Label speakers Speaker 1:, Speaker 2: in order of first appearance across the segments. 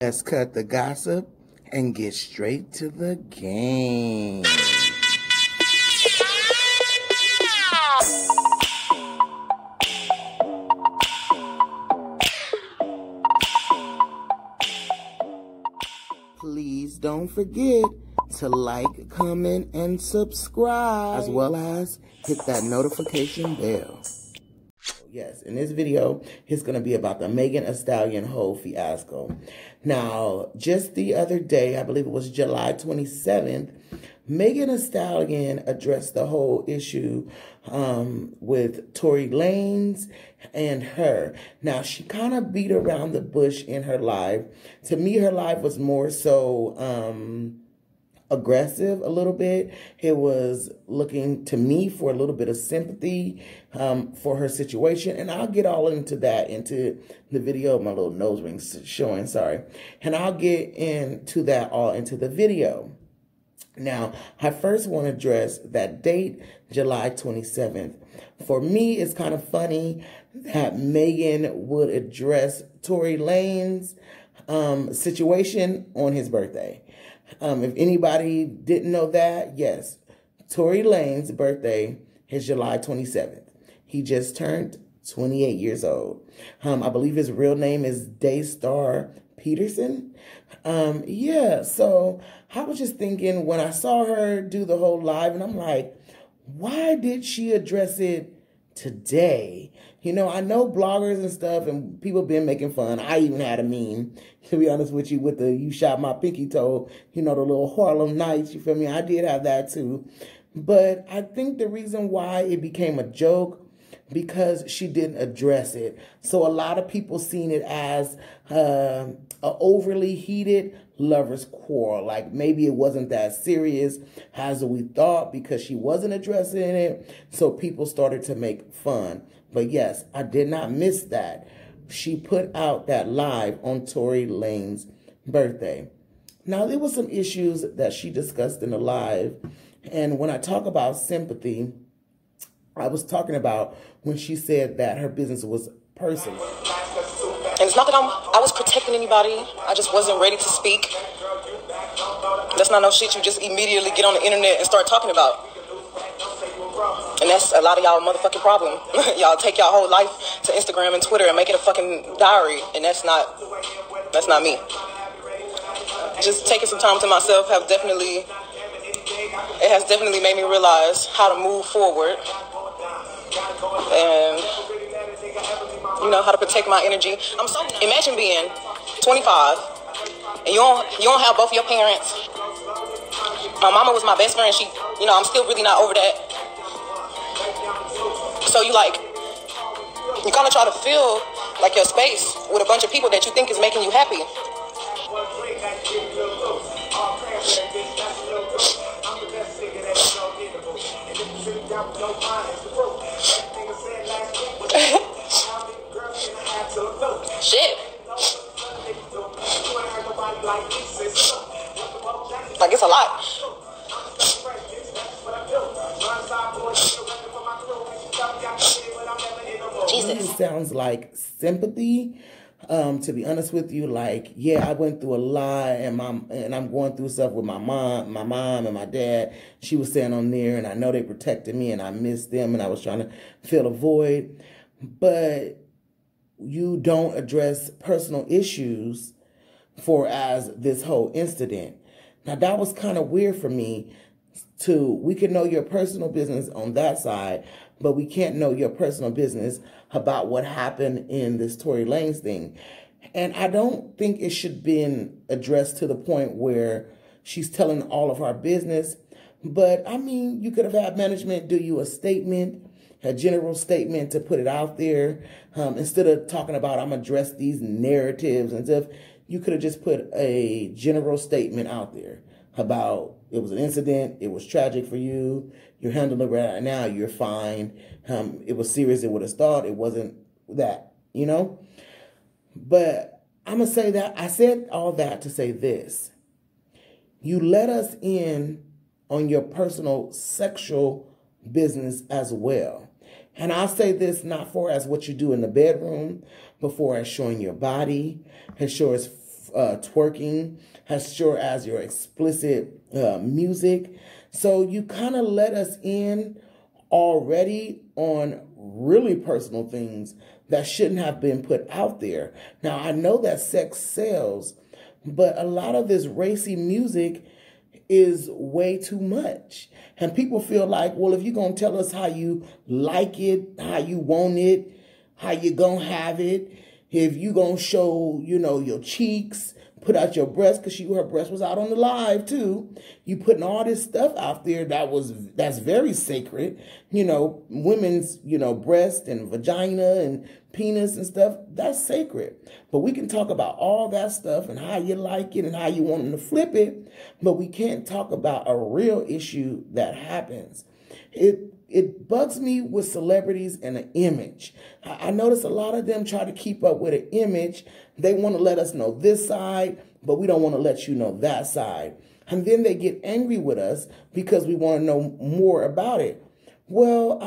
Speaker 1: Let's cut the gossip and get straight to the game. Please don't forget to like, comment, and subscribe, as well as hit that notification bell. Yes, in this video, it's going to be about the Megan Thee Stallion whole fiasco. Now, just the other day, I believe it was July 27th, Megan Thee Stallion addressed the whole issue with Tory Lanez and her. Now, she kind of beat around the bush in her live. To me, her live was more so aggressive a little bit. It was looking to me for a little bit of sympathy for her situation. And I'll get all into that into the video. My little nose ring's showing, sorry. And I'll get into that all into the video. Now, I first want to address that date, July 27th. For me, it's kind of funny that Megan would address Tory Lanez situation on his birthday. If anybody didn't know that, yes, Tory Lanez birthday is July 27th. He just turned 28 years old. I believe his real name is Daystar Peterson. Yeah, so I was just thinking when I saw her do the whole live, and I'm like, why did she address it today? You know, I know bloggers and stuff and people been making fun. I even had a meme, to be honest with you, with the "you shot my pinky toe," you know, the little Harlem Nights, you feel me? I did have that too. But I think the reason why it became a joke, because she didn't address it. So a lot of people seen it as a overly heated lovers quarrel. Like maybe it wasn't that serious as we thought because she wasn't addressing it. So people started to make fun. But yes, I did not miss that. She put out that live on Tory Lanez birthday. Now, there were some issues that she discussed in the live. And when I talk about sympathy, I was talking about when she said that her business was personal.
Speaker 2: And it's not that I was protecting anybody. I just wasn't ready to speak. That's not no shit you just immediately get on the internet and start talking about. And that's a lot of y'all motherfucking problem. Y'all take y'all whole life to Instagram and Twitter and make it a fucking diary. And that's not me. Just taking some time to myself has definitely made me realize how to move forward. And, you know, how to protect my energy. Imagine being 25 and you don't have both of your parents. My mama was my best friend. She, you know, I'm still really not over that. So you kind of try to fill like your space with a bunch of people that you think is making you happy. Shit. Like it's a lot.
Speaker 1: Jesus. It sounds like sympathy. To be honest with you, like, yeah, I went through a lot and I'm going through stuff with my mom and my dad. She was staying on there and I know they protected me and I missed them and I was trying to fill a void. But you don't address personal issues for as this whole incident. Now that was kind of weird for me too. We can know your personal business on that side, but we can't know your personal business about what happened in this Tory Lanez thing. And I don't think it should been addressed to the point where she's telling all of our business. But I mean, you could have had management do you a statement, a general statement to put it out there. Instead of talking about, I'm gonna address these narratives and stuff, you could have just put a general statement out there about it was an incident, it was tragic for you, you're handling it right now, you're fine. It was serious, it would have thought it wasn't that, you know? But I'm going to say that, I said all that to say this. You let us in on your personal sexual business as well. And I'll say this not for as what you do in the bedroom, but for as showing your body, as twerking, as sure as your explicit music. So you kind of let us in already on really personal things that shouldn't have been put out there. Now, I know that sex sells, but a lot of this racy music is way too much. And people feel like, well, if you're going to tell us how you like it, how you want it, how you going to have it, if you going to show, your cheeks, put out your breast, because her breast was out on the live too. You putting all this stuff out there that's very sacred. Women's, breast and vagina and penis and stuff, that's sacred. But we can talk about all that stuff and how you like it and how you want them to flip it, but we can't talk about a real issue that happens. It bugs me with celebrities and an image. I notice a lot of them try to keep up with an image. They want to let us know this side, but we don't want to let you know that side. And then they get angry with us because we want to know more about it. Well,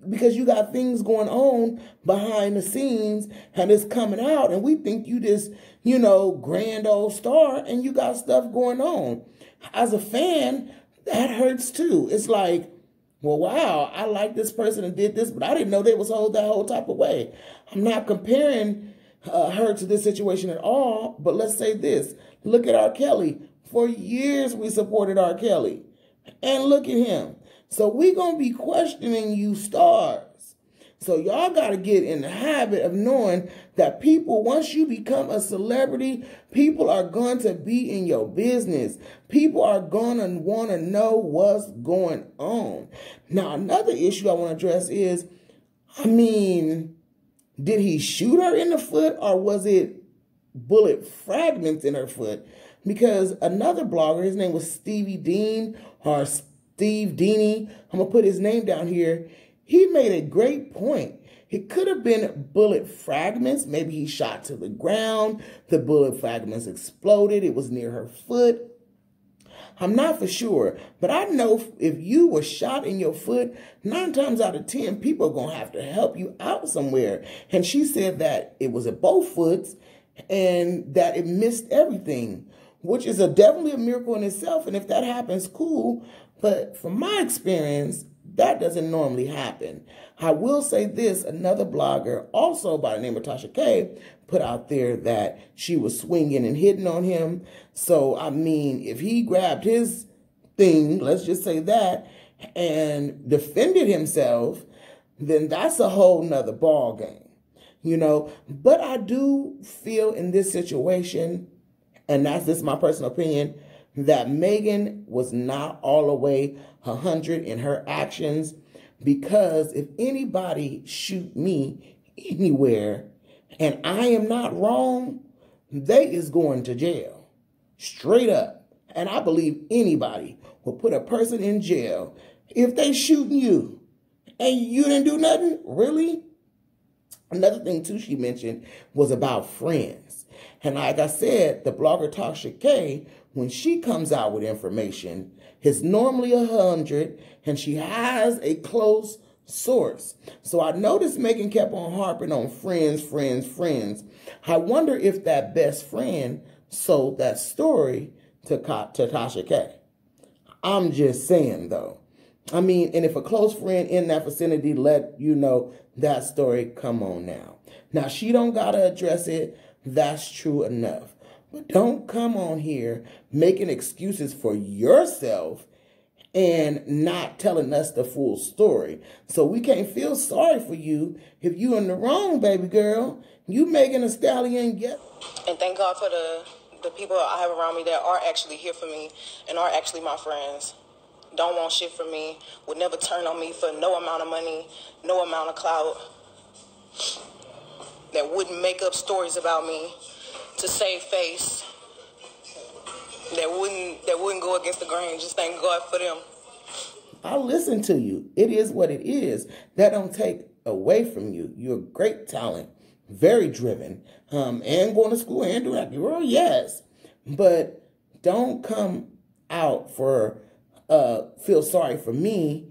Speaker 1: because you got things going on behind the scenes and it's coming out and we think you this, grand old star and you got stuff going on. As a fan, that hurts too. It's like, well, wow, I like this person and did this, but I didn't know they was that whole type of way. I'm not comparing her to this situation at all, but let's say this. Look at R. Kelly. For years, we supported R. Kelly. And look at him. So we're going to be questioning you stars. So y'all got to get in the habit of knowing that people, once you become a celebrity, people are going to be in your business. People are going to want to know what's going on. Now, another issue I want to address is, did he shoot her in the foot or was it bullet fragments in her foot? Because another blogger, his name was Stevie Dean or Steve Deeney, I'm going to put his name down here. He made a great point. It could have been bullet fragments. Maybe he shot to the ground. The bullet fragments exploded. It was near her foot. I'm not for sure, but I know if you were shot in your foot, 9 times out of 10, people are going to have to help you out somewhere. And she said that it was at both foots and that it missed everything, which is definitely a miracle in itself. And if that happens, cool. But from my experience, that doesn't normally happen. I will say this, another blogger, also by the name of Tasha K, put out there that she was swinging and hitting on him. So, if he grabbed his thing, let's just say that, and defended himself, then that's a whole nother ball game, But I do feel in this situation, and that's just my personal opinion, that Megan was not all the way 100 in her actions, because if anybody shoot me anywhere and I am not wrong, they is going to jail. Straight up. And I believe anybody will put a person in jail if they shooting you and you didn't do nothing. Really? Another thing too she mentioned was about friends. And like I said, the blogger Tasha K, when she comes out with information, it's normally 100, and she has a close source. So I noticed Megan kept on harping on friends, friends, friends. I wonder if that best friend sold that story to Tasha K. I'm just saying, though. And if a close friend in that vicinity let you know that story, come on now. Now, she don't got to address it. That's true enough. But don't come on here making excuses for yourself and not telling us the full story. So we can't feel sorry for you if you in the wrong, baby girl. You Megan Thee Stallion, get.
Speaker 2: And thank God for the people I have around me that are actually here for me and are actually my friends. Don't want shit from me, would never turn on me for no amount of money, no amount of clout. That wouldn't make up stories about me to save face. That wouldn't go against the grain. Just thank God for them.
Speaker 1: I'll listen to you. It is what it is. That don't take away from you. You're a great talent, very driven, and going to school and doing that. Girl, yes. But don't come out for feel sorry for me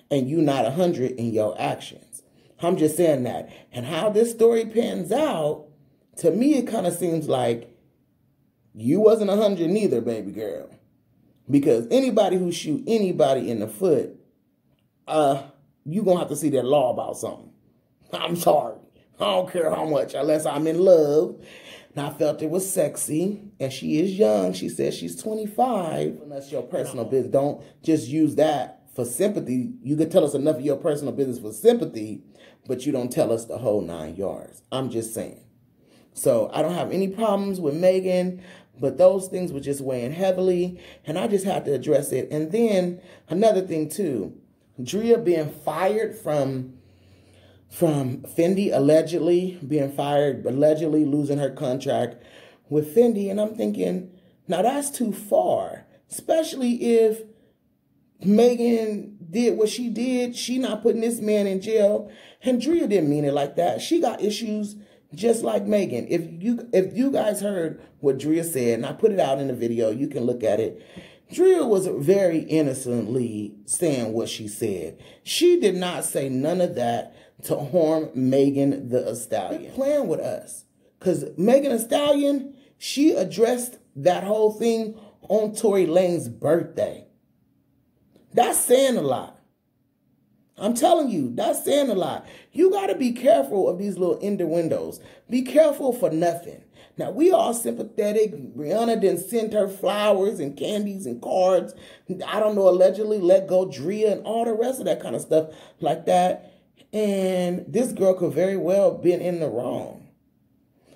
Speaker 1: and you not 100 in your actions. I'm just saying that. And how this story pans out, to me, it kind of seems like You wasn't 100 neither, baby girl. Because anybody who shoot anybody in the foot, you gonna have to see that law about something. I'm sorry. I don't care how much, unless I'm in love. And I felt it was sexy. And she is young. She says she's 25. And that's your personal business. Don't just use that for sympathy. You could tell us enough of your personal business for sympathy, but you don't tell us the whole 9 yards. I'm just saying. So I don't have any problems with Megan, but those things were just weighing heavily, and I just had to address it. And then another thing too, Drea being fired from Fendi, allegedly being fired, allegedly losing her contract with Fendi. And I'm thinking, now that's too far, especially if Megan did what she did. She not putting this man in jail, and Drea didn't mean it like that. She got issues just like Megan. If you guys heard what Drea said, and I put it out in the video, you can look at it. Drea was very innocently saying what she said. She did not say none of that to harm Megan Thee Stallion. Quit playing with us. Because Megan Thee Stallion, she addressed that whole thing on Tory Lanez birthday. That's saying a lot. I'm telling you, that's saying a lot. You got to be careful of these little innuendos. Be careful for nothing. Now, we all sympathetic. Rihanna didn't send her flowers and candies and cards. I don't know, allegedly let go Drea and all the rest of that kind of stuff like that. And this girl could very well been in the wrong.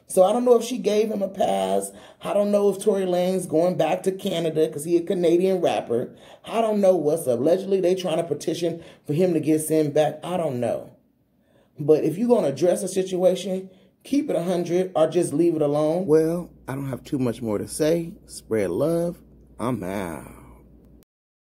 Speaker 1: So I don't know if she gave him a pass. I don't know if Tory Lanez going back to Canada because he a Canadian rapper. I don't know what's up. Allegedly, they trying to petition for him to get sent back. I don't know. But if you're going to address a situation, keep it 100 or just leave it alone. Well, I don't have too much more to say. Spread love. I'm out.